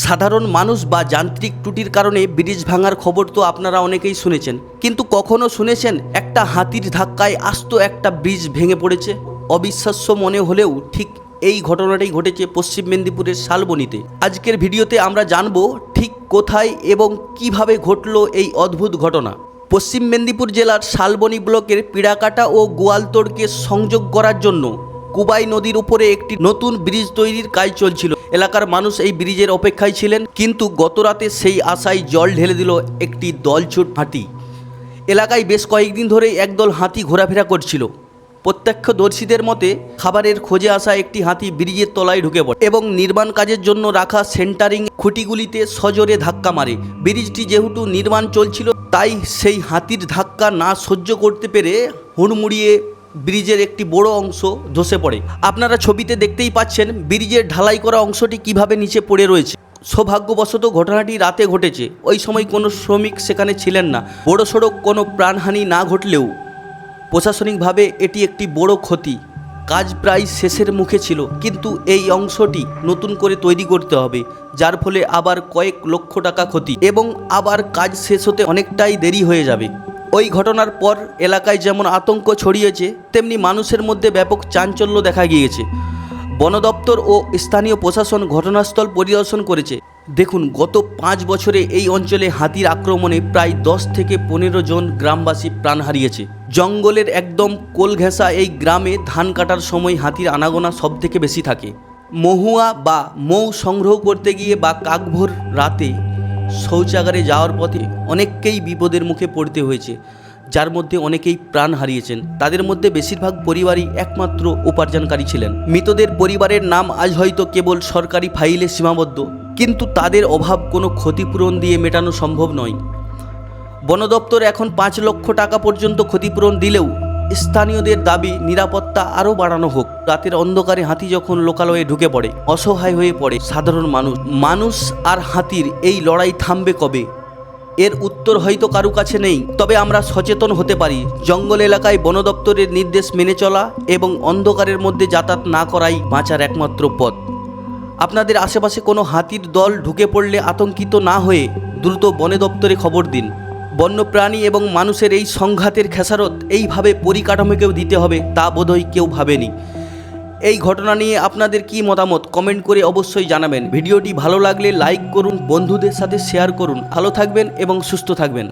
সাধারণ মানুষ বা যান্ত্রিক ত্রুটির কারণে ব্রিজ ভাঙার খবর তো আপনারা অনেকেই শুনেছেন, কিন্তু কখনো শুনেছেন একটা হাতির ধাক্কায় আস্ত একটা ব্রিজ ভেঙে পড়েছে? অবিশ্বাস্য মনে হলেও ঠিক এই ঘটনাটাই ঘটেছে পশ্চিম মেদিনীপুরের শালবনীতে। আজকের ভিডিওতে আমরা জানবো ঠিক কোথায় এবং কিভাবে ঘটলো এই অদ্ভুত ঘটনা। পশ্চিম মেদিনীপুর জেলার শালবনী ব্লকের পিড়াকাটা ও গোয়ালতোড়কে সংযোগ করার জন্য কুবাই নদীর উপরে একটি নতুন ব্রিজ তৈরির কাজ চলছিল। এলাকার মানুষ এই ব্রিজের অপেক্ষায় ছিলেন, কিন্তু গতরাতে সেই আশায় জল ঢেলে দিল একটি দলছুট হাতি। এলাকায় বেশ কয়েকদিন ধরেই একদল হাতি ঘোরাফেরা করছিল। প্রত্যক্ষদর্শীদের মতে খাবারের খোঁজে আসা একটি হাতি ব্রিজের তলায় ঢুকে পড়ে এবং নির্মাণ কাজের জন্য রাখা সেন্টারিং খুঁটিগুলিতে সজোরে ধাক্কা মারে। ব্রিজটি যেহেতু নির্মাণ চলছিল, তাই সেই হাতির ধাক্কা না সহ্য করতে পেরে হুড়মুড়িয়ে ব্রিজের একটি বড় অংশ ধসে পড়ে। আপনারা ছবিতে দেখতেই পাচ্ছেন ব্রিজের ঢালাই করা অংশটি কিভাবে নিচে পড়ে রয়েছে। সৌভাগ্যবশত ঘটনাটি রাতে ঘটেছে, ওই সময় কোনো শ্রমিক সেখানে ছিলেন না। বড়সড় কোনো প্রাণহানি না ঘটলেও প্রশাসনিকভাবে এটি একটি বড় ক্ষতি। কাজ প্রায় শেষের মুখে ছিল, কিন্তু এই অংশটি নতুন করে তৈরি করতে হবে, যার ফলে আবার কয়েক লক্ষ টাকা ক্ষতি এবং আবার কাজ শেষ হতে অনেকটাই দেরি হয়ে যাবে। ওই ঘটনার পর এলাকায় যেমন আতঙ্ক ছড়িয়েছে, তেমনি মানুষের মধ্যে ব্যাপক চাঞ্চল্য দেখা গিয়েছে। বন দপ্তর ও স্থানীয় প্রশাসন ঘটনাস্থল পরিদর্শন করেছে। দেখুন, গত 5 বছরে এই অঞ্চলে হাতির আক্রমণে প্রায় 10 থেকে 15 জন গ্রামবাসী প্রাণ হারিয়েছে। জঙ্গলের একদম কোল ঘেঁষা এই গ্রামে ধান কাটার সময় হাতির আনাগোনা সব থেকে বেশি থাকে। মহুয়া বা মৌ সংগ্রহ করতে গিয়ে বা কাকভোর রাতে শৌচাগারে যাওয়ার পথে অনেককেই বিপদের মুখে পড়তে হয়েছে, যার মধ্যে অনেকেই প্রাণ হারিয়েছেন। তাদের মধ্যে বেশিরভাগ পরিবারই একমাত্র উপার্জনকারী ছিলেন। মৃতদের পরিবারের নাম আজ হয়তো কেবল সরকারি ফাইলে সীমাবদ্ধ, কিন্তু তাদের অভাব কোনো ক্ষতিপূরণ দিয়ে মেটানো সম্ভব নয়। বন দপ্তর এখন 5 লক্ষ টাকা পর্যন্ত ক্ষতিপূরণ দিলেও স্থানীয়দের দাবি নিরাপত্তা আরও বাড়ানো হোক। রাতের অন্ধকারে হাতি যখন লোকালয়ে ঢুকে পড়ে, অসহায় হয়ে পড়ে সাধারণ মানুষ আর হাতির এই লড়াই থামবে কবে? এর উত্তর হয়তো কারো কাছে নেই, তবে আমরা সচেতন হতে পারি। জঙ্গল এলাকায় বন দপ্তরের নির্দেশ মেনে চলা এবং অন্ধকারের মধ্যে যাতায়াত না করাই বাঁচার একমাত্র পথ। আপনাদের আশেপাশে কোনো হাতির দল ঢুকে পড়লে আতঙ্কিত না হয়ে দ্রুত বন দপ্তরে খবর দিন। বন্যপ্রাণী এবং মানুষের এই সংঘাতের খেসারত এইভাবে পরিকাঠামোকেও দিতে হবে, তা বোধহয় কেউ ভাবেনি। এই ঘটনা নিয়ে আপনাদের কি মতামত কমেন্ট করে অবশ্যই জানাবেন। ভিডিওটি ভালো লাগলে লাইক করুন, বন্ধুদের সাথে শেয়ার করুন। ভালো থাকবেন এবং সুস্থ থাকবেন।